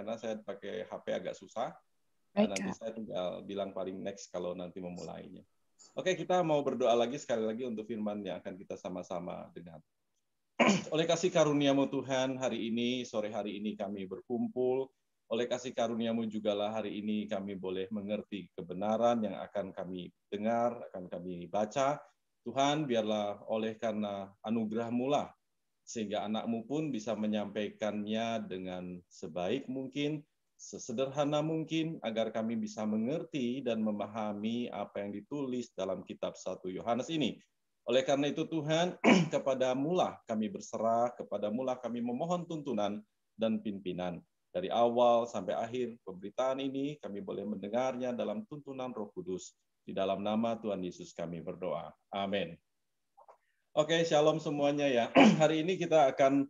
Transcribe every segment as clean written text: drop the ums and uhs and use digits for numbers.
karena saya pakai HP agak susah. Baik, Nanti Kak. saya tinggal bilang paling next kalau nanti memulainya. Oke, kita mau berdoa lagi sekali lagi untuk firman yang akan kita sama-sama dengar. Oleh kasih karunia-Mu Tuhan, hari ini, sore hari ini kami berkumpul. Oleh kasih karunia-Mu jugalah hari ini kami boleh mengerti kebenaran yang akan kami dengar, akan kami baca. Tuhan, biarlah oleh karena anugerah-Mu lah, sehingga anak-Mu pun bisa menyampaikannya dengan sebaik mungkin, sesederhana mungkin, agar kami bisa mengerti dan memahami apa yang ditulis dalam kitab 1 Yohanes ini. Oleh karena itu Tuhan, kepada-Mu lah kami berserah, kepada-Mu lah kami memohon tuntunan dan pimpinan. Dari awal sampai akhir pemberitaan ini, kami boleh mendengarnya dalam tuntunan Roh Kudus. Di dalam nama Tuhan Yesus kami berdoa. Amin. Oke, shalom semuanya ya. Hari ini kita akan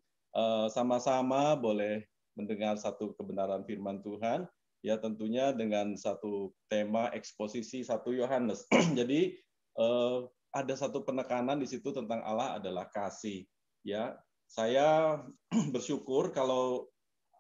sama-sama boleh mendengar satu kebenaran firman Tuhan. Ya tentunya dengan satu tema eksposisi 1 Yohanes. Jadi ada satu penekanan di situ tentang Allah adalah kasih. Ya, saya bersyukur kalau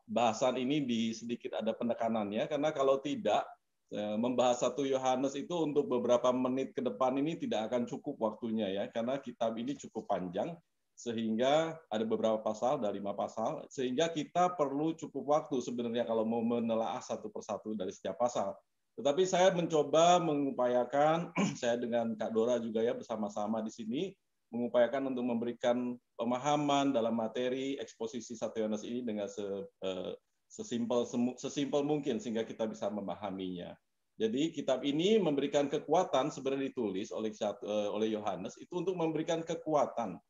bahasan ini sedikit ada penekanannya, karena kalau tidak, membahas 1 Yohanes itu untuk beberapa menit ke depan ini tidak akan cukup waktunya ya, karena kitab ini cukup panjang, sehingga ada beberapa pasal, ada 5 pasal, sehingga kita perlu cukup waktu sebenarnya kalau mau menelaah satu persatu dari setiap pasal. Tetapi saya mencoba mengupayakan, saya dengan Kak Dora juga ya bersama-sama di sini, mengupayakan untuk memberikan pemahaman dalam materi eksposisi 1 Yohanes ini dengan sesimpel mungkin sehingga kita bisa memahaminya. Jadi kitab ini memberikan kekuatan, sebenarnya ditulis oleh Yohanes itu untuk memberikan kekuatan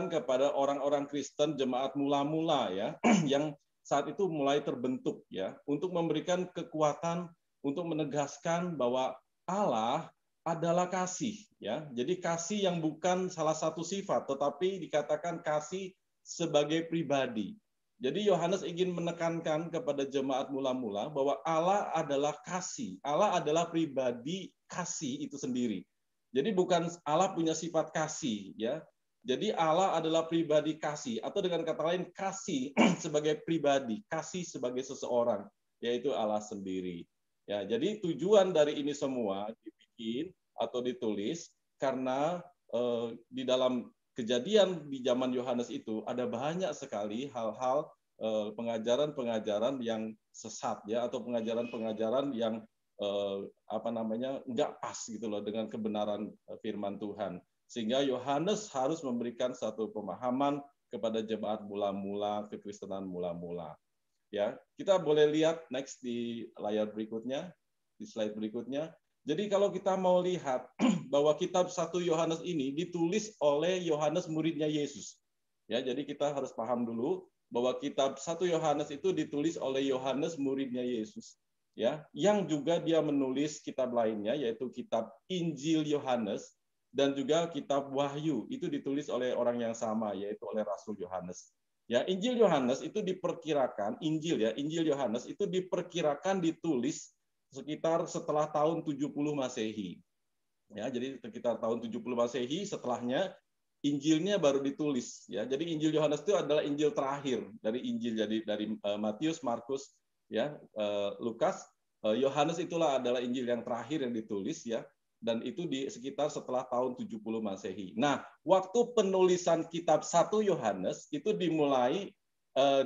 kepada orang-orang Kristen jemaat mula-mula ya yang saat itu mulai terbentuk ya, untuk memberikan kekuatan untuk menegaskan bahwa Allah adalah kasih ya. Jadi kasih yang bukan salah satu sifat tetapi dikatakan kasih sebagai pribadi. Jadi Yohanes ingin menekankan kepada jemaat mula-mula bahwa Allah adalah kasih. Allah adalah pribadi kasih itu sendiri. Jadi bukan Allah punya sifat kasih ya. Jadi Allah adalah pribadi kasih, atau dengan kata lain kasih sebagai pribadi, kasih sebagai seseorang, yaitu Allah sendiri. Ya, jadi tujuan dari ini semua dibikin atau ditulis karena di dalam kejadian di zaman Yohanes itu ada banyak sekali hal-hal pengajaran-pengajaran yang sesat ya, atau pengajaran-pengajaran yang nggak pas gitu loh dengan kebenaran firman Tuhan. Sehingga Yohanes harus memberikan satu pemahaman kepada jemaat mula-mula, kekristenan mula-mula. Ya, kita boleh lihat next di layar berikutnya, di slide berikutnya. Jadi kalau kita mau lihat bahwa kitab 1 Yohanes ini ditulis oleh Yohanes muridnya Yesus. Ya, jadi kita harus paham dulu bahwa kitab 1 Yohanes itu ditulis oleh Yohanes muridnya Yesus. Ya, yang juga dia menulis kitab lainnya yaitu kitab Injil Yohanes dan juga kitab Wahyu, itu ditulis oleh orang yang sama yaitu oleh Rasul Yohanes. Ya, Injil Yohanes itu diperkirakan, Injil Yohanes itu diperkirakan ditulis sekitar setelah tahun 70 Masehi. Ya, jadi sekitar tahun 70 Masehi setelahnya Injilnya baru ditulis ya. Jadi Injil Yohanes itu adalah Injil terakhir dari Injil, jadi dari Matius, Markus, ya, Lukas, Yohanes itulah adalah Injil yang terakhir yang ditulis ya. Dan itu di sekitar setelah tahun 70 Masehi. Nah, waktu penulisan kitab 1 Yohanes itu dimulai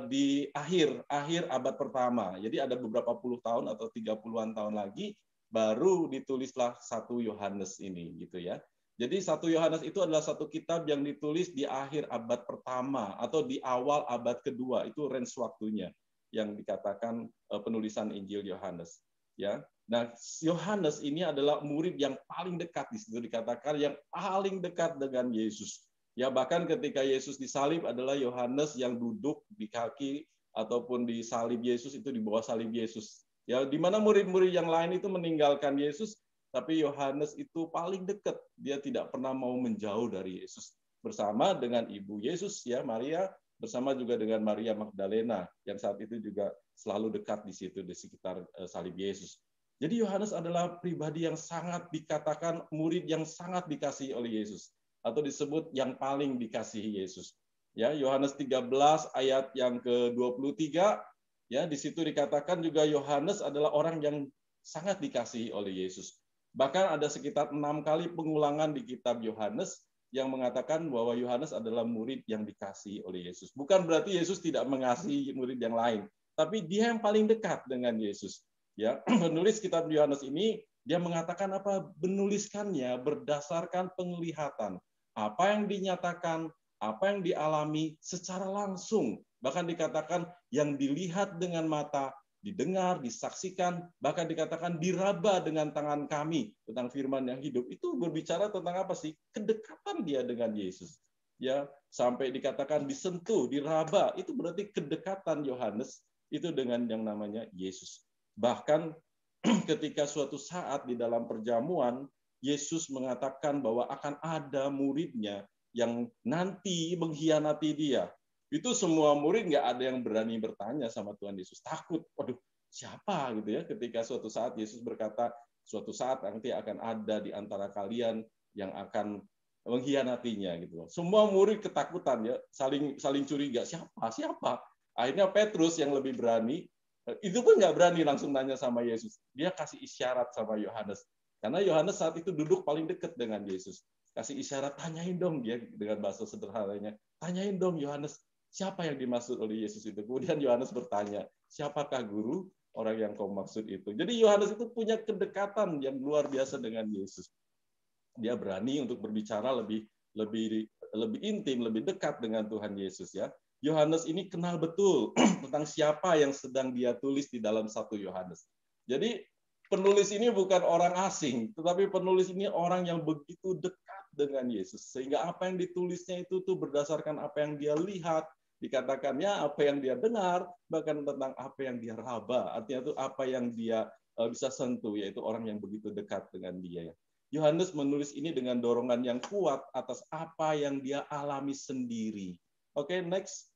di akhir abad pertama. Jadi ada beberapa puluh tahun atau 30-an tahun lagi baru ditulislah 1 Yohanes ini gitu ya. Jadi 1 Yohanes itu adalah satu kitab yang ditulis di akhir abad pertama atau di awal abad kedua. Itu range waktunya yang dikatakan penulisan Injil Yohanes ya. Nah, Yohanes ini adalah murid yang paling dekat, di situ dikatakan yang paling dekat dengan Yesus. Ya, bahkan ketika Yesus disalib adalah Yohanes yang duduk di kaki ataupun di salib Yesus, itu di bawah salib Yesus. Ya, di mana murid-murid yang lain itu meninggalkan Yesus, tapi Yohanes itu paling dekat. Dia tidak pernah mau menjauh dari Yesus. Bersama dengan ibu Yesus ya, Maria, bersama juga dengan Maria Magdalena yang saat itu juga selalu dekat di situ di sekitar salib Yesus. Jadi Yohanes adalah pribadi yang sangat dikatakan murid yang sangat dikasihi oleh Yesus atau disebut yang paling dikasihi Yesus. Ya, Yohanes 13 ayat yang ke-23 Ya, di situ dikatakan juga Yohanes adalah orang yang sangat dikasihi oleh Yesus. Bahkan ada sekitar 6 kali pengulangan di kitab Yohanes yang mengatakan bahwa Yohanes adalah murid yang dikasihi oleh Yesus. Bukan berarti Yesus tidak mengasihi murid yang lain, tapi dia yang paling dekat dengan Yesus. Ya, penulis kitab Yohanes ini dia mengatakan apa? Menuliskannya berdasarkan penglihatan. Apa yang dinyatakan, apa yang dialami secara langsung. Bahkan dikatakan yang dilihat dengan mata, didengar, disaksikan, bahkan dikatakan diraba dengan tangan kami tentang firman yang hidup. Itu berbicara tentang apa sih? Kedekatan dia dengan Yesus. Ya, sampai dikatakan disentuh, diraba, itu berarti kedekatan Yohanes itu dengan yang namanya Yesus. Bahkan ketika suatu saat di dalam perjamuan Yesus mengatakan bahwa akan ada muridnya yang nanti mengkhianati dia. Itu semua murid nggak ada yang berani bertanya sama Tuhan Yesus. Takut, waduh siapa gitu ya. Ketika suatu saat Yesus berkata, suatu saat nanti akan ada di antara kalian yang akan mengkhianatinya gitu. Semua murid ketakutan ya, saling curiga, siapa. Akhirnya Petrus yang lebih berani, itu pun nggak berani langsung nanya sama Yesus. Dia kasih isyarat sama Yohanes. Karena Yohanes saat itu duduk paling dekat dengan Yesus. Kasih isyarat, tanyain dong dia dengan bahasa sederhananya. Tanyain dong Yohanes, siapa yang dimaksud oleh Yesus itu? Kemudian Yohanes bertanya, siapakah guru orang yang kau maksud itu? Jadi Yohanes itu punya kedekatan yang luar biasa dengan Yesus. Dia berani untuk berbicara lebih intim, lebih dekat dengan Tuhan Yesus ya. Yohanes ini kenal betul tentang siapa yang sedang dia tulis di dalam 1 Yohanes. Jadi penulis ini bukan orang asing, tetapi penulis ini orang yang begitu dekat dengan Yesus. Sehingga apa yang ditulisnya itu tuh berdasarkan apa yang dia lihat, dikatakannya apa yang dia dengar, bahkan tentang apa yang dia raba. Artinya itu apa yang dia bisa sentuh, yaitu orang yang begitu dekat dengan dia. Yohanes menulis ini dengan dorongan yang kuat atas apa yang dia alami sendiri. Oke, next.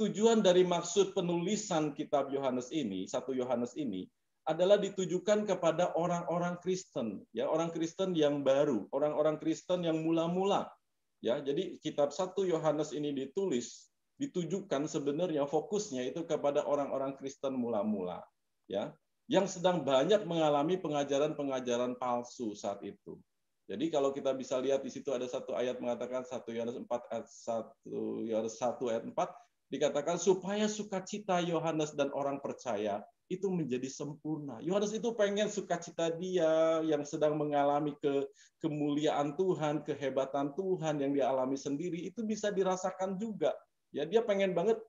Tujuan dari maksud penulisan kitab Yohanes ini, 1 Yohanes ini, adalah ditujukan kepada orang-orang Kristen, ya, orang Kristen yang baru, orang-orang Kristen yang mula-mula. Ya, jadi kitab 1 Yohanes ini ditujukan sebenarnya fokusnya itu kepada orang-orang Kristen mula-mula, ya, yang sedang banyak mengalami pengajaran-pengajaran palsu saat itu. Jadi kalau kita bisa lihat di situ ada satu ayat mengatakan 1 Yohanes 1 ayat 4 dikatakan supaya sukacita Yohanes dan orang percaya itu menjadi sempurna. Yohanes itu pengen sukacita dia yang sedang mengalami kemuliaan Tuhan, kehebatan Tuhan yang dialami sendiri itu bisa dirasakan juga. Ya, dia pengen banget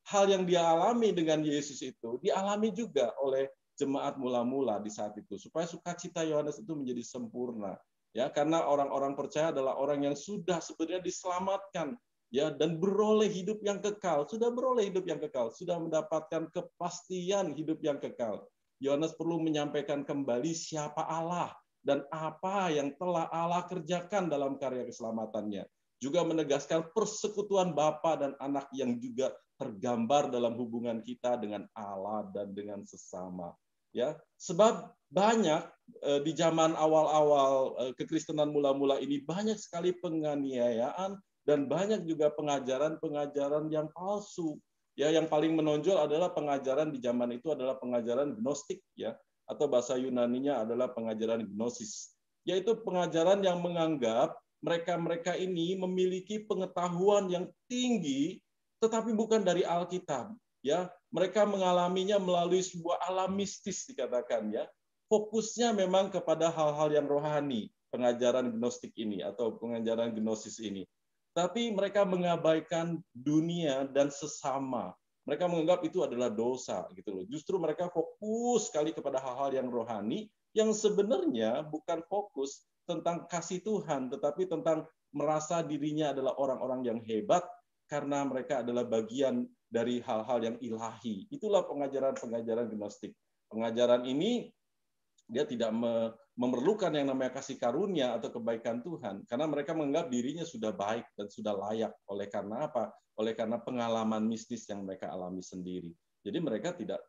hal yang dia alami dengan Yesus itu dialami juga oleh jemaat mula-mula di saat itu supaya sukacita Yohanes itu menjadi sempurna. Ya, karena orang-orang percaya adalah orang yang sudah sebenarnya diselamatkan ya dan beroleh hidup yang kekal, sudah beroleh hidup yang kekal, sudah mendapatkan kepastian hidup yang kekal. Yohanes perlu menyampaikan kembali siapa Allah dan apa yang telah Allah kerjakan dalam karya keselamatannya. Juga menegaskan persekutuan Bapa dan Anak yang juga tergambar dalam hubungan kita dengan Allah dan dengan sesama. Ya, sebab banyak di zaman awal-awal kekristenan mula-mula ini banyak sekali penganiayaan dan banyak juga pengajaran-pengajaran yang palsu. Ya, yang paling menonjol adalah pengajaran di zaman itu adalah pengajaran gnostik ya, atau bahasa Yunaninya adalah pengajaran gnosis. Yaitu pengajaran yang menganggap mereka-mereka ini memiliki pengetahuan yang tinggi tetapi bukan dari Alkitab, ya. Mereka mengalaminya melalui sebuah alam mistis dikatakan ya. Fokusnya memang kepada hal-hal yang rohani, pengajaran gnostik ini atau pengajaran gnosis ini. Tapi mereka mengabaikan dunia dan sesama. Mereka menganggap itu adalah dosa gitu loh. Justru mereka fokus sekali kepada hal-hal yang rohani yang sebenarnya bukan fokus tentang kasih Tuhan, tetapi tentang merasa dirinya adalah orang-orang yang hebat karena mereka adalah bagian dari hal-hal yang ilahi. Itulah pengajaran-pengajaran gnostik. Pengajaran ini dia tidak memerlukan yang namanya kasih karunia atau kebaikan Tuhan karena mereka menganggap dirinya sudah baik dan sudah layak. Oleh karena apa? Oleh karena pengalaman mistis yang mereka alami sendiri. Jadi mereka tidak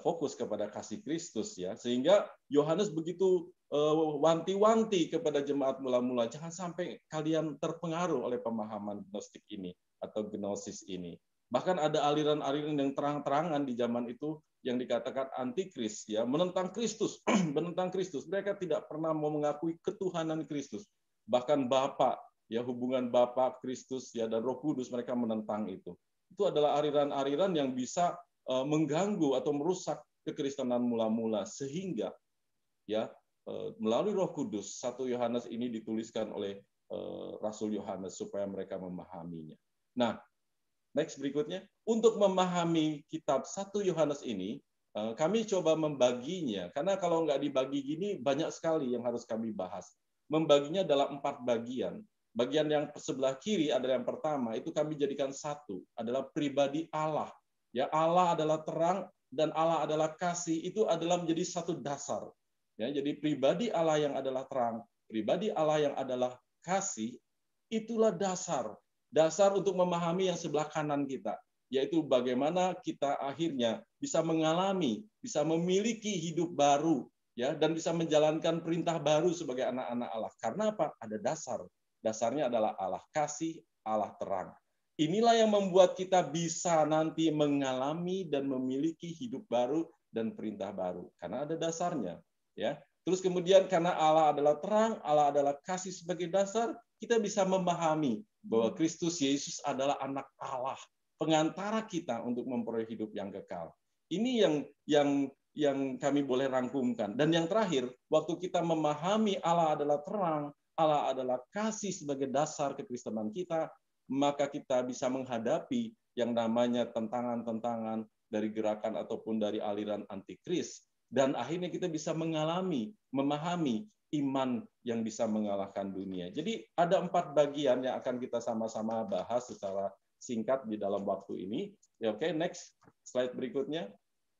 fokus kepada kasih Kristus ya. Sehingga Yohanes begitu wanti-wanti kepada jemaat mula-mula, jangan sampai kalian terpengaruh oleh pemahaman gnostik ini atau gnosis ini. Bahkan ada aliran-aliran yang terang-terangan di zaman itu yang dikatakan antikris, ya, menentang Kristus, menentang Kristus. Mereka tidak pernah mau mengakui ketuhanan Kristus. Bahkan Bapa, ya, hubungan Bapa, Kristus, ya, dan Roh Kudus, mereka menentang itu. Itu adalah aliran-aliran yang bisa mengganggu atau merusak kekristenan mula-mula, sehingga, ya, melalui Roh Kudus 1 Yohanes ini dituliskan oleh Rasul Yohanes supaya mereka memahaminya. Nah, next berikutnya, untuk memahami kitab 1 Yohanes ini, kami coba membaginya, karena kalau nggak dibagi gini, banyak sekali yang harus kami bahas. Membaginya dalam 4 bagian. Bagian yang sebelah kiri adalah yang pertama, itu kami jadikan satu, adalah pribadi Allah. Ya, Allah adalah terang dan Allah adalah kasih, itu adalah menjadi satu dasar. Ya, jadi pribadi Allah yang adalah terang, pribadi Allah yang adalah kasih, itulah dasar untuk memahami yang sebelah kanan kita, yaitu bagaimana kita akhirnya bisa mengalami, bisa memiliki hidup baru, ya, dan bisa menjalankan perintah baru sebagai anak-anak Allah. Karena apa? Ada dasar. Dasarnya adalah Allah kasih, Allah terang. Inilah yang membuat kita bisa nanti mengalami dan memiliki hidup baru dan perintah baru, karena ada dasarnya, ya. Terus kemudian karena Allah adalah terang, Allah adalah kasih sebagai dasar, kita bisa memahami bahwa Kristus Yesus adalah anak Allah, pengantara kita untuk memperoleh hidup yang kekal. Ini yang kami boleh rangkumkan. Dan yang terakhir, waktu kita memahami Allah adalah terang, Allah adalah kasih sebagai dasar kekristenan kita, maka kita bisa menghadapi yang namanya tentangan-tentangan dari gerakan ataupun dari aliran antikris. Dan akhirnya kita bisa mengalami, memahami iman yang bisa mengalahkan dunia. Jadi ada 4 bagian yang akan kita sama-sama bahas secara singkat di dalam waktu ini. Ya, oke, next slide berikutnya.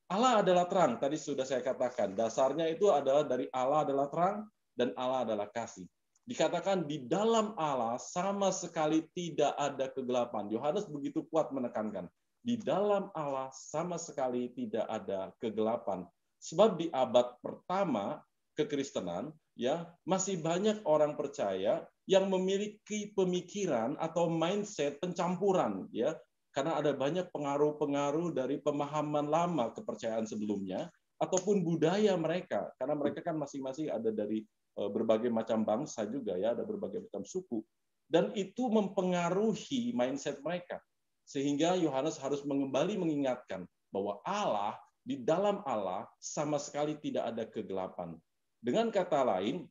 Allah adalah terang. Tadi sudah saya katakan, dasarnya itu adalah dari Allah adalah terang dan Allah adalah kasih. Dikatakan di dalam Allah sama sekali tidak ada kegelapan. Yohanes begitu kuat menekankan, di dalam Allah sama sekali tidak ada kegelapan. Sebab di abad pertama kekristenan, ya, masih banyak orang percaya yang memiliki pemikiran atau mindset pencampuran, ya, karena ada banyak pengaruh-pengaruh dari pemahaman lama kepercayaan sebelumnya ataupun budaya mereka, karena mereka kan masing-masing ada dari berbagai macam bangsa juga, ya, ada berbagai macam suku, dan itu mempengaruhi mindset mereka, sehingga Yohanes harus kembali mengingatkan bahwa Allah, di dalam Allah sama sekali tidak ada kegelapan. Dengan kata lain,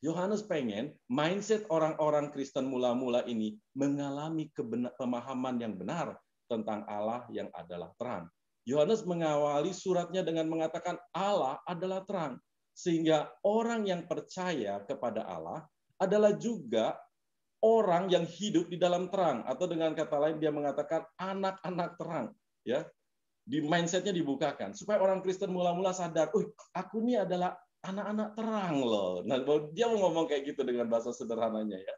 Yohanes pengen mindset orang-orang Kristen mula-mula ini mengalami pemahaman yang benar tentang Allah yang adalah terang. Yohanes mengawali suratnya dengan mengatakan Allah adalah terang. Sehingga orang yang percaya kepada Allah adalah juga orang yang hidup di dalam terang. Atau dengan kata lain dia mengatakan anak-anak terang. Ya, di mindsetnya dibukakan. Supaya orang Kristen mula-mula sadar, aku ini adalah anak-anak terang loh. Nah, dia mau ngomong kayak gitu dengan bahasa sederhananya, ya.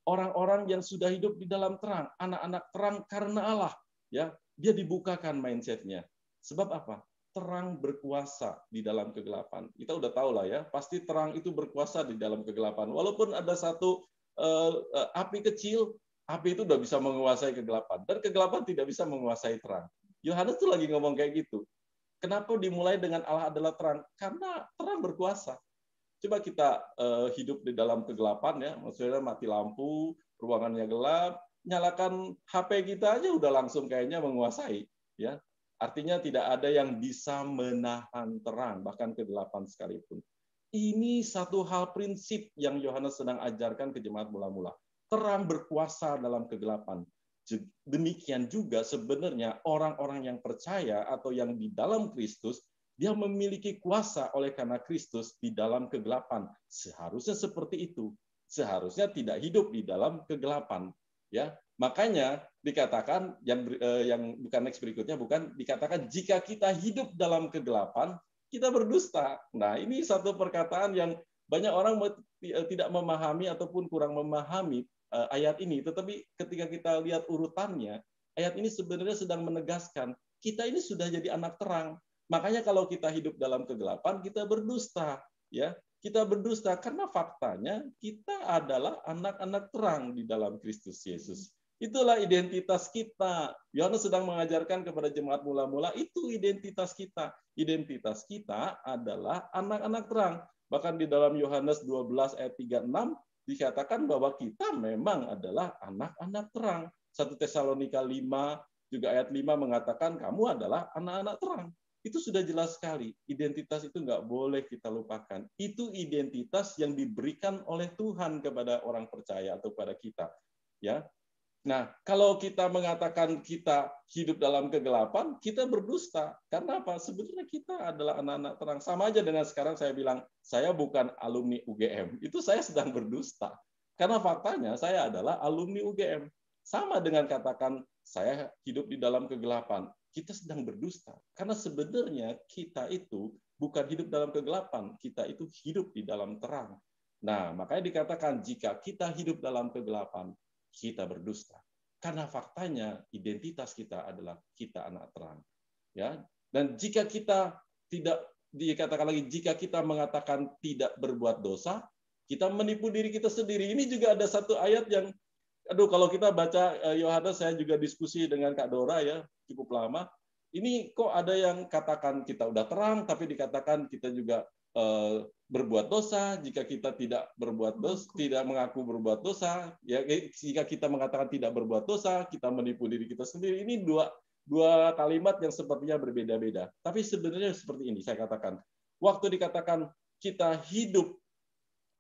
Orang-orang yang sudah hidup di dalam terang, anak-anak terang karena Allah, ya. Dia dibukakan mindsetnya. Sebab apa? Terang berkuasa di dalam kegelapan. Kita udah tahu lah, ya, pasti terang itu berkuasa di dalam kegelapan. Walaupun ada satu api kecil, api itu udah bisa menguasai kegelapan. Dan kegelapan tidak bisa menguasai terang. Yohanes tuh lagi ngomong kayak gitu. Kenapa dimulai dengan Allah adalah terang? Karena terang berkuasa. Coba kita hidup di dalam kegelapan, ya, maksudnya mati lampu, ruangannya gelap, nyalakan HP kita aja udah langsung kayaknya menguasai, ya. Artinya tidak ada yang bisa menahan terang, bahkan kegelapan sekalipun. Ini satu hal prinsip yang Yohanes sedang ajarkan ke jemaat mula-mula. Terang berkuasa dalam kegelapan. Demikian juga sebenarnya orang-orang yang percaya atau yang di dalam Kristus, dia memiliki kuasa oleh karena Kristus di dalam kegelapan. Seharusnya seperti itu. Seharusnya tidak hidup di dalam kegelapan. Ya, makanya dikatakan yang bukan next berikutnya, bukan dikatakan jika kita hidup dalam kegelapan, kita berdusta. Nah, ini satu perkataan yang banyak orang tidak memahami ataupun kurang memahami ayat ini. Tetapi ketika kita lihat urutannya, ayat ini sebenarnya sedang menegaskan kita ini sudah jadi anak terang. Makanya kalau kita hidup dalam kegelapan, kita berdusta, ya. Kita berdusta karena faktanya kita adalah anak-anak terang di dalam Kristus Yesus. Itulah identitas kita. Yohanes sedang mengajarkan kepada jemaat mula-mula, itu identitas kita. Identitas kita adalah anak-anak terang. Bahkan di dalam Yohanes 12 ayat 36 dikatakan bahwa kita memang adalah anak-anak terang. 1 Tesalonika 5 juga ayat 5 mengatakan kamu adalah anak-anak terang. Itu sudah jelas sekali. Identitas itu nggak boleh kita lupakan. Itu identitas yang diberikan oleh Tuhan kepada orang percaya atau pada kita. Ya. Nah, kalau kita mengatakan kita hidup dalam kegelapan, kita berdusta. Karena apa? Sebenarnya kita adalah anak-anak terang. Sama aja dengan sekarang saya bilang, saya bukan alumni UGM. Itu saya sedang berdusta. Karena faktanya saya adalah alumni UGM. Sama dengan katakan saya hidup di dalam kegelapan. Kita sedang berdusta. Karena sebenarnya kita itu bukan hidup dalam kegelapan. Kita itu hidup di dalam terang. Nah, makanya dikatakan jika kita hidup dalam kegelapan, kita berdusta. Karena faktanya identitas kita adalah kita anak terang. Ya. Dan jika kita tidak dikatakan lagi jika kita mengatakan tidak berbuat dosa, kita menipu diri kita sendiri. Ini juga ada satu ayat yang kalau kita baca Yohanes, saya juga diskusi dengan Kak Dora ya, cukup lama. Ini kok ada yang katakan kita udah terang tapi dikatakan kita juga berbuat dosa. Jika kita tidak berbuat dosa, tidak mengaku berbuat dosa, ya jika kita mengatakan tidak berbuat dosa, kita menipu diri kita sendiri. Ini dua kalimat yang sepertinya berbeda-beda. Tapi sebenarnya seperti ini saya katakan. Waktu dikatakan kita hidup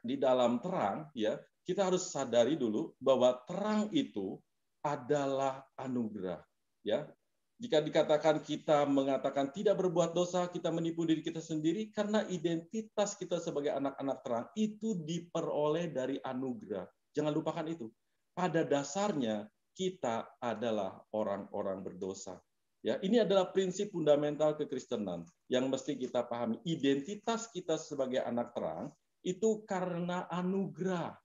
di dalam terang, ya kita harus sadari dulu bahwa terang itu adalah anugerah. Ya, jika dikatakan kita mengatakan tidak berbuat dosa, kita menipu diri kita sendiri karena identitas kita sebagai anak-anak terang itu diperoleh dari anugerah. Jangan lupakan itu. Pada dasarnya kita adalah orang-orang berdosa. Ya, ini adalah prinsip fundamental kekristenan yang mesti kita pahami. Identitas kita sebagai anak terang itu karena anugerah.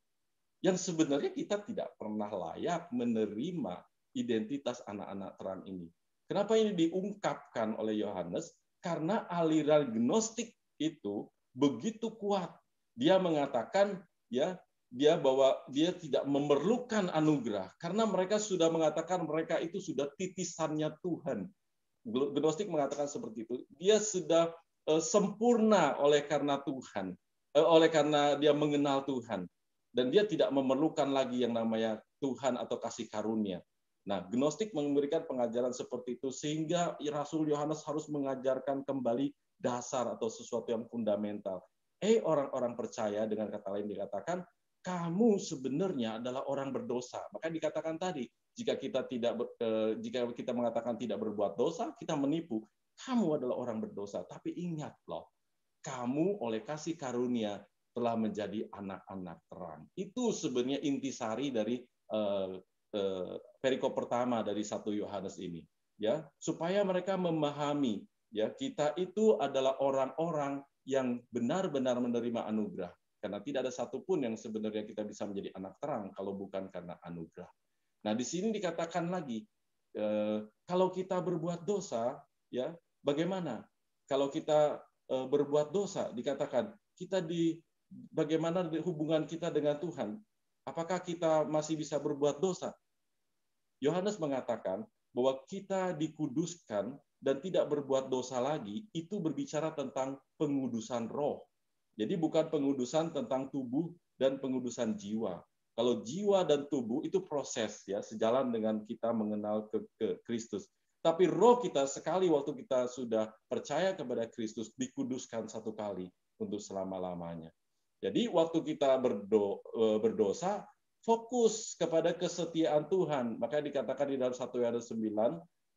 Yang sebenarnya kita tidak pernah layak menerima identitas anak-anak terang ini. Kenapa ini diungkapkan oleh Yohanes? Karena aliran gnostik itu begitu kuat. Dia mengatakan ya, bahwa dia tidak memerlukan anugerah karena mereka sudah mengatakan mereka itu sudah titisannya Tuhan. Gnostik mengatakan seperti itu. Dia sudah sempurna oleh karena Tuhan, oleh karena dia mengenal Tuhan dan dia tidak memerlukan lagi yang namanya Tuhan atau kasih karunia. Nah, Gnostik memberikan pengajaran seperti itu sehingga Rasul Yohanes harus mengajarkan kembali dasar atau sesuatu yang fundamental. Orang-orang percaya, dengan kata lain dikatakan, kamu sebenarnya adalah orang berdosa. Maka dikatakan tadi, jika kita mengatakan tidak berbuat dosa, kita menipu. Kamu adalah orang berdosa. Tapi ingat loh, kamu oleh kasih karunia telah menjadi anak-anak terang. Itu sebenarnya intisari dari perikop pertama dari 1 Yohanes ini, ya, supaya mereka memahami ya kita itu adalah orang-orang yang benar-benar menerima anugerah karena tidak ada satupun yang sebenarnya kita bisa menjadi anak terang kalau bukan karena anugerah. Nah, di sini dikatakan lagi kalau kita berbuat dosa, ya, bagaimana? Kalau kita berbuat dosa, dikatakan kita bagaimana hubungan kita dengan Tuhan? Apakah kita masih bisa berbuat dosa? Yohanes mengatakan bahwa kita dikuduskan dan tidak berbuat dosa lagi, itu berbicara tentang pengudusan roh. Jadi bukan pengudusan tentang tubuh dan pengudusan jiwa. Kalau jiwa dan tubuh itu proses ya, sejalan dengan kita mengenal ke Kristus. Tapi roh kita sekali waktu kita sudah percaya kepada Kristus dikuduskan satu kali untuk selama-lamanya. Jadi waktu kita berdosa, fokus kepada kesetiaan Tuhan. Maka dikatakan di dalam 1 Yohanes 1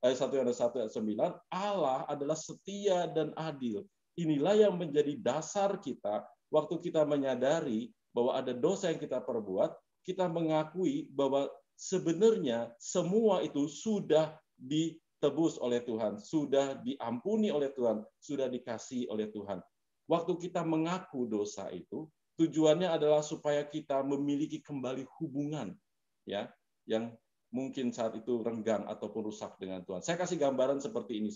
ayat 9, Allah adalah setia dan adil. Inilah yang menjadi dasar kita waktu kita menyadari bahwa ada dosa yang kita perbuat, kita mengakui bahwa sebenarnya semua itu sudah ditebus oleh Tuhan, sudah diampuni oleh Tuhan, sudah dikasihi oleh Tuhan. Waktu kita mengaku dosa itu, tujuannya adalah supaya kita memiliki kembali hubungan ya yang mungkin saat itu renggang ataupun rusak dengan Tuhan. Saya kasih gambaran seperti ini,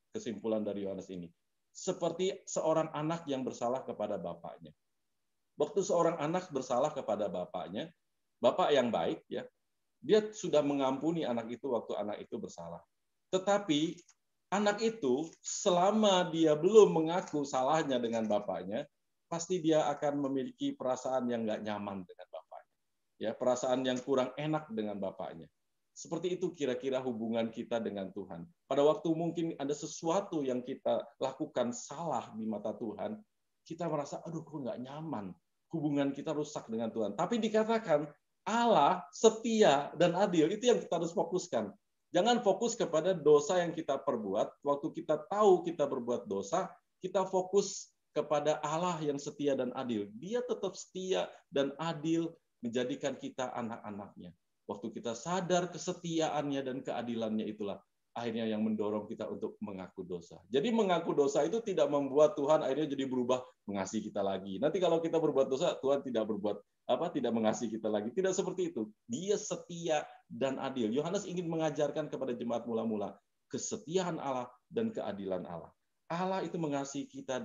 kesimpulan dari Yohanes ini. Seperti seorang anak yang bersalah kepada bapaknya. Waktu seorang anak bersalah kepada bapaknya, bapak yang baik ya, Dia sudah mengampuni anak itu waktu anak itu bersalah. Tetapi anak itu selama dia belum mengaku salahnya dengan bapaknya, pasti dia akan memiliki perasaan yang nggak nyaman dengan bapaknya. Ya, perasaan yang kurang enak dengan bapaknya. Seperti itu kira-kira hubungan kita dengan Tuhan. Pada waktu mungkin ada sesuatu yang kita lakukan salah di mata Tuhan, kita merasa, aduh kok nggak nyaman. Hubungan kita rusak dengan Tuhan. Tapi dikatakan Allah setia dan adil. Itu yang kita harus fokuskan. Jangan fokus kepada dosa yang kita perbuat. Waktu kita tahu kita berbuat dosa, kita fokus kepada Allah yang setia dan adil. Dia tetap setia dan adil menjadikan kita anak-anaknya. Waktu kita sadar kesetiaannya dan keadilannya, itulah akhirnya yang mendorong kita untuk mengaku dosa. Jadi mengaku dosa itu tidak membuat Tuhan akhirnya jadi berubah mengasihi kita lagi. Nanti kalau kita berbuat dosa, Tuhan tidak tidak mengasihi kita lagi. Tidak seperti itu. Dia setia dan adil. Yohanes ingin mengajarkan kepada jemaat mula-mula kesetiaan Allah dan keadilan Allah. Allah itu mengasihi kita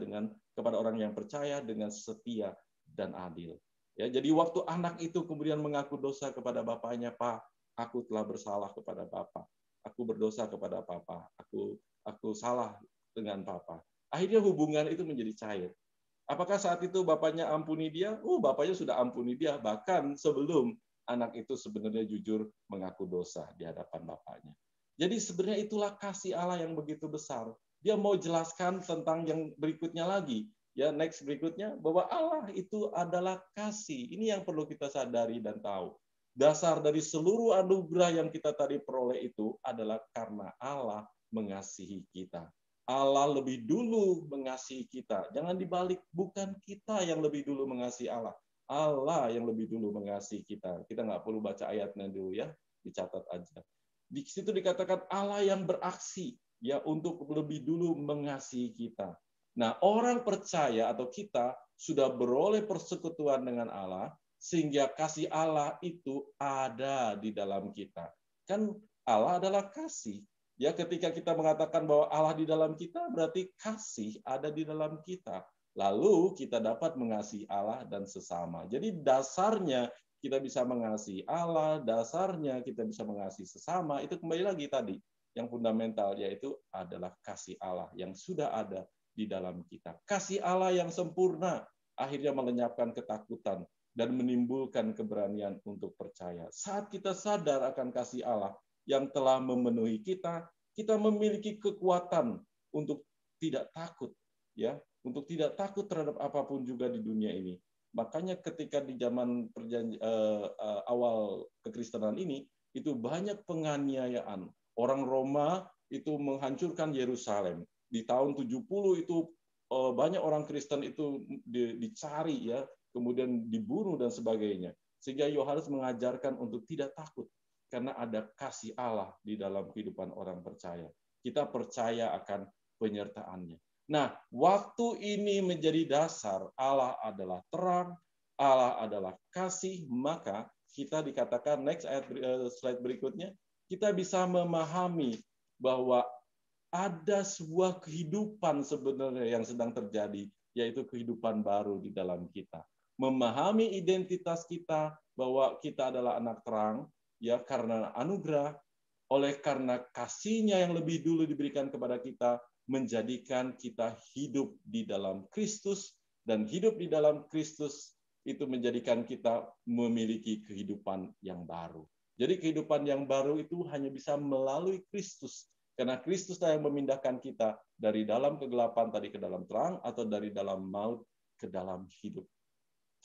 kepada orang yang percaya dengan setia dan adil. Ya, jadi waktu anak itu kemudian mengaku dosa kepada bapaknya, Pak, aku telah bersalah kepada Bapak. Aku berdosa kepada Papa. Aku salah dengan Papa. Akhirnya hubungan itu menjadi cair. Apakah saat itu bapaknya ampuni dia? Bapaknya sudah ampuni dia. Bahkan sebelum anak itu sebenarnya jujur mengaku dosa di hadapan bapaknya. Jadi sebenarnya itulah kasih Allah yang begitu besar. Dia mau jelaskan tentang yang berikutnya lagi. Ya, next berikutnya, bahwa Allah itu adalah kasih. Ini yang perlu kita sadari dan tahu. Dasar dari seluruh anugerah yang kita tadi peroleh itu adalah karena Allah mengasihi kita. Allah lebih dulu mengasihi kita. Jangan dibalik, bukan kita yang lebih dulu mengasihi Allah. Allah yang lebih dulu mengasihi kita. Kita nggak perlu baca ayatnya dulu ya, dicatat aja. Di situ dikatakan Allah yang beraksi ya untuk lebih dulu mengasihi kita. Nah, orang percaya atau kita sudah beroleh persekutuan dengan Allah, sehingga kasih Allah itu ada di dalam kita. Kan Allah adalah kasih. Ya, ketika kita mengatakan bahwa Allah di dalam kita, berarti kasih ada di dalam kita. Lalu kita dapat mengasihi Allah dan sesama. Jadi dasarnya kita bisa mengasihi Allah, dasarnya kita bisa mengasihi sesama, itu kembali lagi tadi, yang fundamental, yaitu adalah kasih Allah yang sudah ada di dalam kita. Kasih Allah yang sempurna akhirnya melenyapkan ketakutan dan menimbulkan keberanian untuk percaya. Saat kita sadar akan kasih Allah yang telah memenuhi kita, kita memiliki kekuatan untuk tidak takut, ya, untuk tidak takut terhadap apapun juga di dunia ini. Makanya ketika di zaman awal kekristenan ini, itu banyak penganiayaan. Orang Roma itu menghancurkan Yerusalem. Di tahun 70 itu banyak orang Kristen itu dicari ya, kemudian dibunuh dan sebagainya. Sehingga Yohanes mengajarkan untuk tidak takut karena ada kasih Allah di dalam kehidupan orang percaya. Kita percaya akan penyertaannya. Nah, waktu ini menjadi dasar Allah adalah terang, Allah adalah kasih, maka kita dikatakan next slide berikutnya, kita bisa memahami bahwa ada sebuah kehidupan sebenarnya yang sedang terjadi, yaitu kehidupan baru di dalam kita. Memahami identitas kita bahwa kita adalah anak terang, ya karena anugerah, oleh karena kasihnya yang lebih dulu diberikan kepada kita, menjadikan kita hidup di dalam Kristus, dan hidup di dalam Kristus itu menjadikan kita memiliki kehidupan yang baru. Jadi kehidupan yang baru itu hanya bisa melalui Kristus. Karena Kristus yang memindahkan kita dari dalam kegelapan tadi ke dalam terang, atau dari dalam maut ke dalam hidup.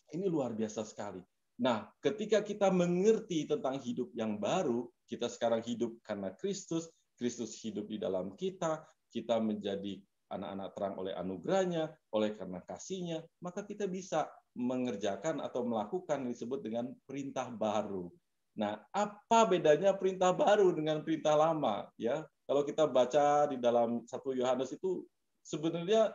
Ini luar biasa sekali. Nah, ketika kita mengerti tentang hidup yang baru, kita sekarang hidup karena Kristus, Kristus hidup di dalam kita menjadi anak-anak terang oleh anugerahnya, oleh karena kasihnya, maka kita bisa mengerjakan atau melakukan yang disebut dengan perintah baru. Nah, apa bedanya perintah baru dengan perintah lama? Ya, kalau kita baca di dalam 1 Yohanes itu, sebenarnya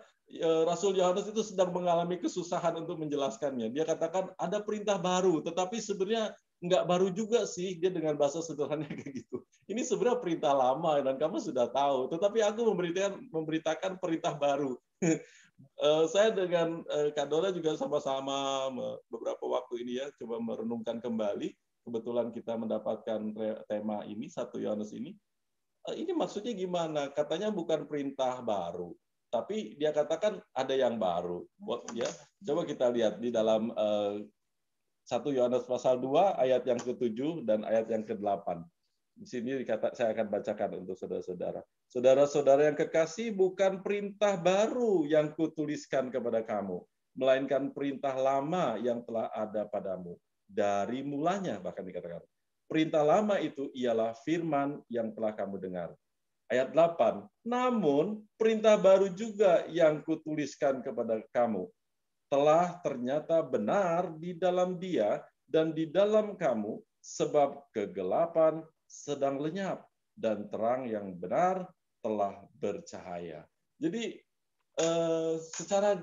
Rasul Yohanes itu sedang mengalami kesusahan untuk menjelaskannya. Dia katakan ada perintah baru, tetapi sebenarnya nggak baru juga sih, dia dengan bahasa sederhana kayak gitu. Ini sebenarnya perintah lama dan kamu sudah tahu, tetapi aku memberitakan perintah baru. Saya dengan Kak Dora juga sama-sama beberapa waktu ini ya coba merenungkan kembali kebetulan kita mendapatkan tema ini, 1 Yohanes ini maksudnya gimana? Katanya bukan perintah baru, tapi dia katakan ada yang baru. Ya, coba kita lihat di dalam 1 Yohanes pasal 2 ayat yang ke-7 dan ayat yang ke-8. Di sini saya akan bacakan untuk saudara-saudara. Saudara-saudara yang kekasih, bukan perintah baru yang kutuliskan kepada kamu, melainkan perintah lama yang telah ada padamu. Dari mulanya, bahkan dikatakan. Perintah lama itu ialah firman yang telah kamu dengar. Ayat 8, namun perintah baru juga yang kutuliskan kepada kamu, telah ternyata benar di dalam Dia dan di dalam kamu, sebab kegelapan sedang lenyap dan terang yang benar telah bercahaya. Jadi secara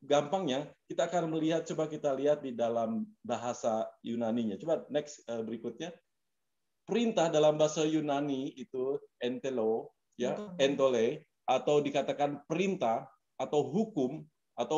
gampangnya kita akan melihat, coba kita lihat di dalam bahasa Yunaninya. Coba next berikutnya. Perintah dalam bahasa Yunani itu entelo, ya, entole, atau dikatakan perintah atau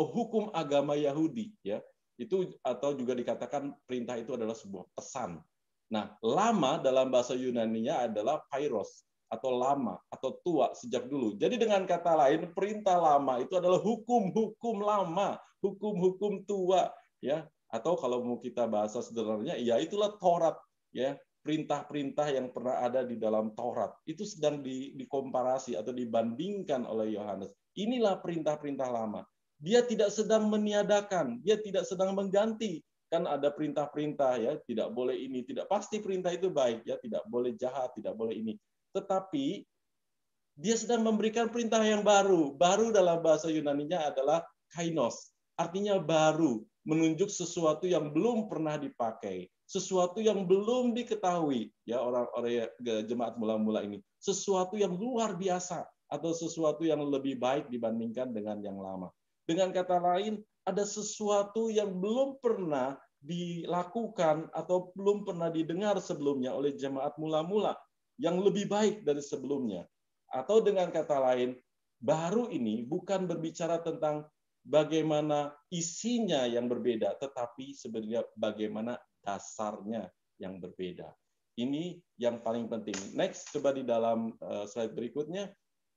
hukum agama Yahudi, ya. Itu atau juga dikatakan perintah itu adalah sebuah pesan. Nah, lama dalam bahasa Yunaninya adalah kairos, atau lama, atau tua sejak dulu. Jadi dengan kata lain, perintah lama itu adalah hukum-hukum lama, hukum-hukum tua, ya. Atau kalau mau kita bahasa sederhananya, ya itulah Taurat, ya. Perintah-perintah yang pernah ada di dalam Taurat itu sedang dikomparasi atau dibandingkan oleh Yohanes. Inilah perintah-perintah lama. Dia tidak sedang meniadakan, dia tidak sedang mengganti. Kan ada perintah-perintah, ya, tidak boleh ini, tidak pasti perintah itu baik, ya, tidak boleh jahat, tidak boleh ini. Tetapi dia sedang memberikan perintah yang baru. Baru dalam bahasa Yunaninya adalah kainos, artinya baru, menunjuk sesuatu yang belum pernah dipakai, sesuatu yang belum diketahui, ya, orang-orang jemaat mula-mula ini, sesuatu yang luar biasa atau sesuatu yang lebih baik dibandingkan dengan yang lama. Dengan kata lain, ada sesuatu yang belum pernah dilakukan atau belum pernah didengar sebelumnya oleh jemaat mula-mula yang lebih baik dari sebelumnya. Atau dengan kata lain, baru ini bukan berbicara tentang bagaimana isinya yang berbeda, tetapi sebenarnya bagaimana dasarnya yang berbeda. Ini yang paling penting. Next, coba di dalam slide berikutnya,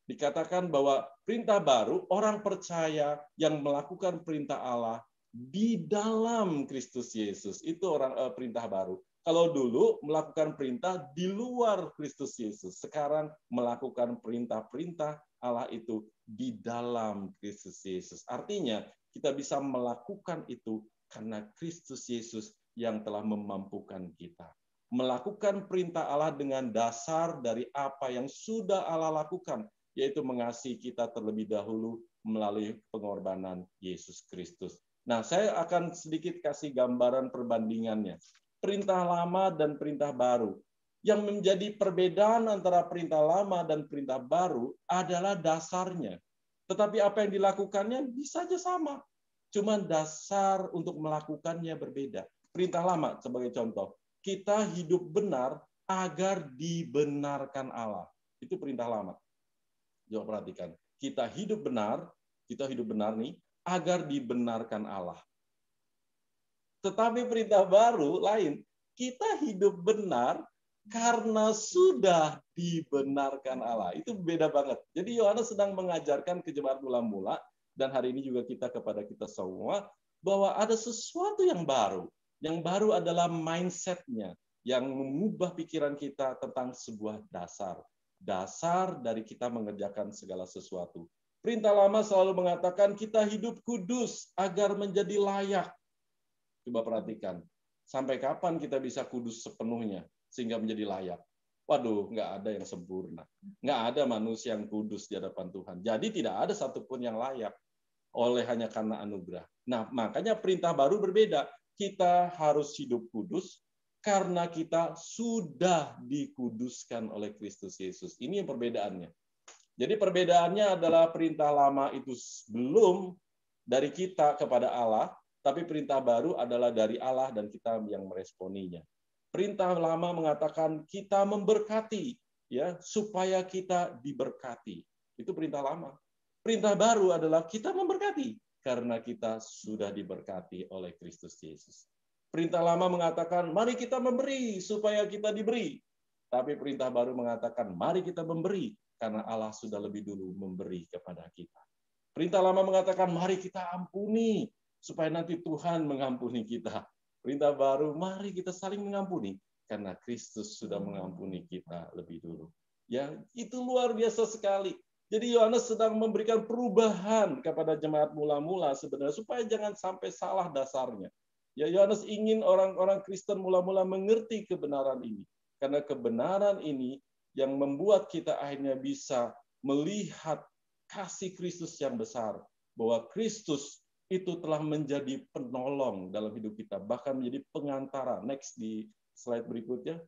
dikatakan bahwa perintah baru, orang percaya yang melakukan perintah Allah di dalam Kristus Yesus. Itu perintah baru. Kalau dulu melakukan perintah di luar Kristus Yesus, sekarang melakukan perintah-perintah Allah itu di dalam Kristus Yesus. Artinya, kita bisa melakukan itu karena Kristus Yesus yang telah memampukan kita. Melakukan perintah Allah dengan dasar dari apa yang sudah Allah lakukan, yaitu mengasihi kita terlebih dahulu melalui pengorbanan Yesus Kristus. Nah, saya akan sedikit kasih gambaran perbandingannya. Perintah lama dan perintah baru. Yang menjadi perbedaan antara perintah lama dan perintah baru adalah dasarnya. Tetapi apa yang dilakukannya bisa saja sama. Cuma dasar untuk melakukannya berbeda. Perintah lama sebagai contoh. Kita hidup benar agar dibenarkan Allah. Itu perintah lama. Coba perhatikan. Kita hidup benar nih, agar dibenarkan Allah. Tetapi perintah baru lain, kita hidup benar karena sudah dibenarkan Allah. Itu beda banget. Jadi Yohanes sedang mengajarkan ke jemaat mula-mula, dan hari ini juga kepada kita semua, bahwa ada sesuatu yang baru. Yang baru adalah mindset-nya, yang mengubah pikiran kita tentang sebuah dasar. Dasar dari kita mengerjakan segala sesuatu. Perintah lama selalu mengatakan kita hidup kudus agar menjadi layak. Coba perhatikan, sampai kapan kita bisa kudus sepenuhnya sehingga menjadi layak? Waduh, nggak ada yang sempurna. Nggak ada manusia yang kudus di hadapan Tuhan. Jadi tidak ada satupun yang layak hanya karena anugerah. Nah, makanya perintah baru berbeda. Kita harus hidup kudus karena kita sudah dikuduskan oleh Kristus Yesus. Ini yang perbedaannya. Jadi perbedaannya adalah perintah lama itu belum dari kita kepada Allah, tapi perintah baru adalah dari Allah dan kita yang meresponinya. Perintah lama mengatakan kita memberkati, ya, supaya kita diberkati. Itu perintah lama. Perintah baru adalah kita memberkati karena kita sudah diberkati oleh Kristus Yesus. Perintah lama mengatakan, mari kita memberi supaya kita diberi. Tapi perintah baru mengatakan, mari kita memberi karena Allah sudah lebih dulu memberi kepada kita. Perintah lama mengatakan, mari kita ampuni supaya nanti Tuhan mengampuni kita. Perintah baru, mari kita saling mengampuni karena Kristus sudah mengampuni kita lebih dulu. Ya, itu luar biasa sekali. Jadi Yohanes sedang memberikan perubahan kepada jemaat mula-mula sebenarnya supaya jangan sampai salah dasarnya. Ya, Yohanes ingin orang-orang Kristen mula-mula mengerti kebenaran ini. Karena kebenaran ini yang membuat kita akhirnya bisa melihat kasih Kristus yang besar. Bahwa Kristus itu telah menjadi penolong dalam hidup kita. Bahkan menjadi pengantara. Next di slide berikutnya.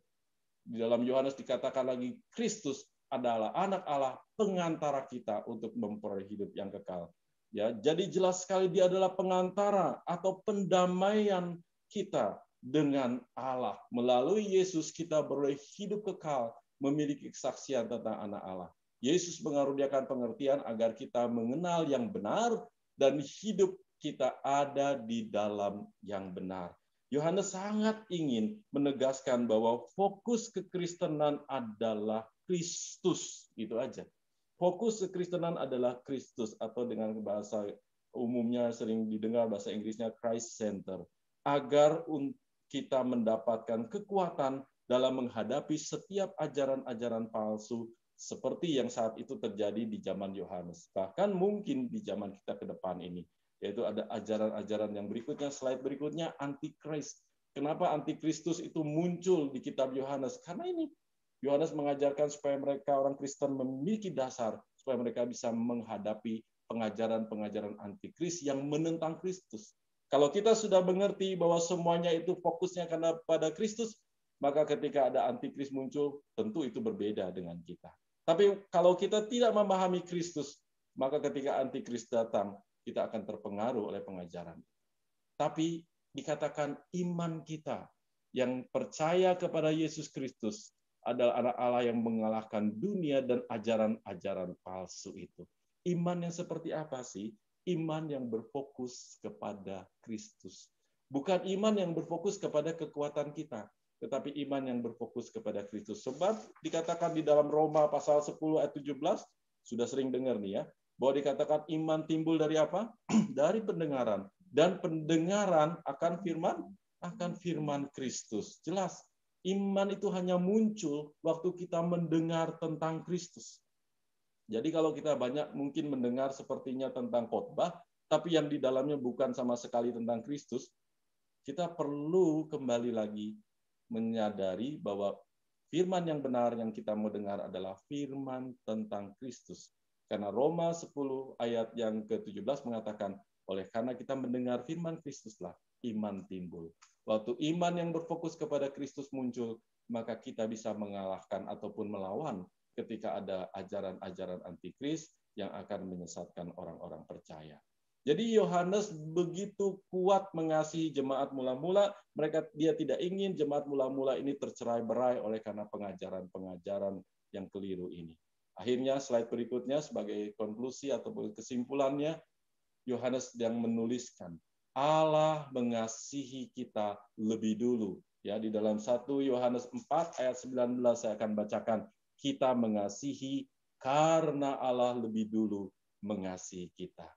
Di dalam Yohanes dikatakan lagi, Kristus adalah anak Allah, pengantara kita untuk memperoleh hidup yang kekal. Ya, jadi jelas sekali dia adalah pengantara atau pendamaian kita dengan Allah. Melalui Yesus kita beroleh hidup kekal, memiliki kesaksian tentang anak Allah. Yesus mengaruniakan pengertian agar kita mengenal yang benar dan hidup kita ada di dalam yang benar. Yohanes sangat ingin menegaskan bahwa fokus kekristenan adalah Kristus, itu aja. Fokus kekristenan adalah Kristus, atau dengan bahasa umumnya sering didengar bahasa Inggrisnya Christ Center, agar kita mendapatkan kekuatan dalam menghadapi setiap ajaran-ajaran palsu seperti yang saat itu terjadi di zaman Yohanes. Bahkan mungkin di zaman kita ke depan ini, yaitu ada ajaran-ajaran yang berikutnya, slide berikutnya, antikris. Kenapa antikristus itu muncul di kitab Yohanes? Karena ini Yohanes mengajarkan supaya mereka orang Kristen memiliki dasar supaya mereka bisa menghadapi pengajaran-pengajaran antikris yang menentang Kristus. Kalau kita sudah mengerti bahwa semuanya itu fokusnya karena pada Kristus, maka ketika ada antikris muncul, tentu itu berbeda dengan kita. Tapi kalau kita tidak memahami Kristus, maka ketika antikris datang, kita akan terpengaruh oleh pengajaran. Tapi dikatakan iman kita yang percaya kepada Yesus Kristus adalah anak Allah yang mengalahkan dunia dan ajaran-ajaran palsu itu. Iman yang seperti apa sih? Iman yang berfokus kepada Kristus. Bukan iman yang berfokus kepada kekuatan kita, tetapi iman yang berfokus kepada Kristus. Sebab dikatakan di dalam Roma pasal 10 ayat 17, sudah sering dengar nih ya, bahwa dikatakan iman timbul dari apa? Dari pendengaran. Dan pendengaran akan firman Kristus. Jelas. Iman itu hanya muncul waktu kita mendengar tentang Kristus. Jadi kalau kita banyak mungkin mendengar sepertinya tentang khotbah, tapi yang di dalamnya bukan sama sekali tentang Kristus, kita perlu kembali lagi menyadari bahwa firman yang benar yang kita mau dengar adalah firman tentang Kristus. Karena Roma 10 ayat yang ke-17 mengatakan, oleh karena kita mendengar firman Kristuslah, iman timbul. Waktu iman yang berfokus kepada Kristus muncul, maka kita bisa mengalahkan ataupun melawan ketika ada ajaran-ajaran antikris yang akan menyesatkan orang-orang percaya. Jadi Yohanes begitu kuat mengasihi jemaat mula-mula, dia tidak ingin jemaat mula-mula ini tercerai-berai oleh karena pengajaran-pengajaran yang keliru ini. Akhirnya slide berikutnya sebagai konklusi ataupun kesimpulannya, Yohanes sedang menuliskan Allah mengasihi kita lebih dulu. Ya, di dalam 1 Yohanes 4 ayat 19 saya akan bacakan, kita mengasihi karena Allah lebih dulu mengasihi kita.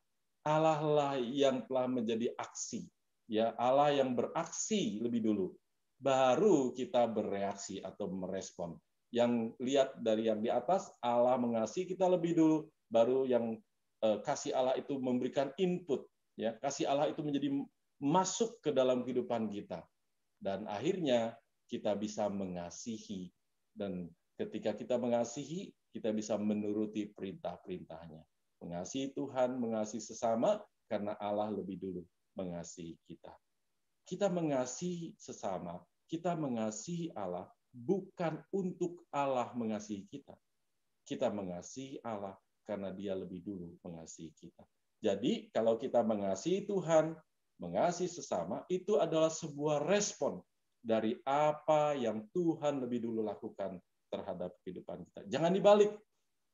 Allah lah yang telah menjadi aksi, ya, Allah yang beraksi lebih dulu, baru kita bereaksi atau merespon. Yang lihat dari yang di atas, Allah mengasihi kita lebih dulu, baru yang kasih Allah itu memberikan input, ya, kasih Allah itu menjadi masuk ke dalam kehidupan kita, dan akhirnya kita bisa mengasihi, dan ketika kita mengasihi, kita bisa menuruti perintah-perintahnya. Mengasihi Tuhan, mengasihi sesama, karena Allah lebih dulu mengasihi kita. Kita mengasihi sesama, kita mengasihi Allah, bukan untuk Allah mengasihi kita. Kita mengasihi Allah karena Dia lebih dulu mengasihi kita. Jadi, kalau kita mengasihi Tuhan, mengasihi sesama, itu adalah sebuah respon dari apa yang Tuhan lebih dulu lakukan terhadap kehidupan kita. Jangan dibalik.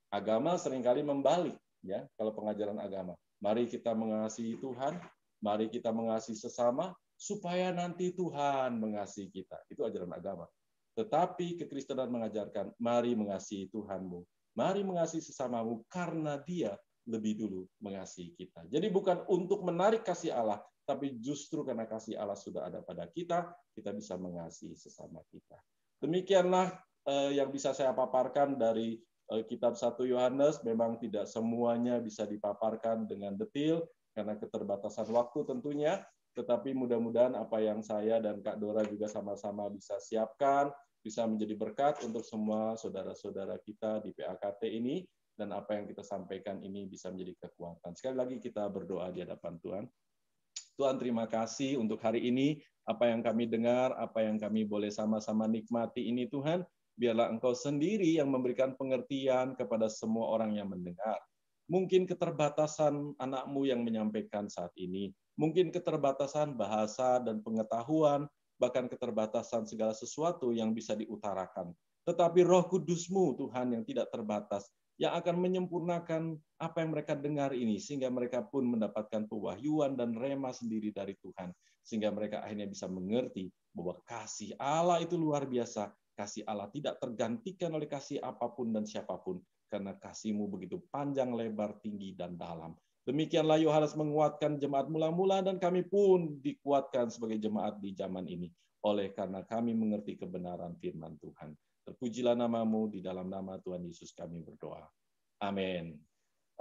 Agama seringkali membalik, ya, kalau pengajaran agama. Mari kita mengasihi Tuhan, mari kita mengasihi sesama, supaya nanti Tuhan mengasihi kita. Itu ajaran agama. Tetapi kekristenan mengajarkan, mari mengasihi Tuhanmu, mari mengasihi sesamamu, karena Dia lebih dulu mengasihi kita. Jadi bukan untuk menarik kasih Allah, tapi justru karena kasih Allah sudah ada pada kita, kita bisa mengasihi sesama kita. Demikianlah yang bisa saya paparkan dari kitab 1 Yohanes. Memang tidak semuanya bisa dipaparkan dengan detail, karena keterbatasan waktu tentunya, tetapi mudah-mudahan apa yang saya dan Kak Dora juga sama-sama bisa siapkan, bisa menjadi berkat untuk semua saudara-saudara kita di PAKT ini, dan apa yang kita sampaikan ini bisa menjadi kekuatan. Sekali lagi kita berdoa di hadapan Tuhan. Tuhan, terima kasih untuk hari ini, apa yang kami dengar, apa yang kami boleh sama-sama nikmati ini Tuhan, biarlah Engkau sendiri yang memberikan pengertian kepada semua orang yang mendengar. Mungkin keterbatasan anak-Mu yang menyampaikan saat ini, mungkin keterbatasan bahasa dan pengetahuan, bahkan keterbatasan segala sesuatu yang bisa diutarakan. Tetapi Roh Kudus-Mu, Tuhan, yang tidak terbatas, yang akan menyempurnakan apa yang mereka dengar ini, sehingga mereka pun mendapatkan pewahyuan dan rema sendiri dari Tuhan, sehingga mereka akhirnya bisa mengerti bahwa kasih Allah itu luar biasa. Kasih Allah tidak tergantikan oleh kasih apapun dan siapapun, karena kasih-Mu begitu panjang, lebar, tinggi, dan dalam. Demikianlah Yohanes menguatkan jemaat mula-mula, dan kami pun dikuatkan sebagai jemaat di zaman ini, oleh karena kami mengerti kebenaran firman Tuhan. Terpujilah nama-Mu, di dalam nama Tuhan Yesus kami berdoa. Amin.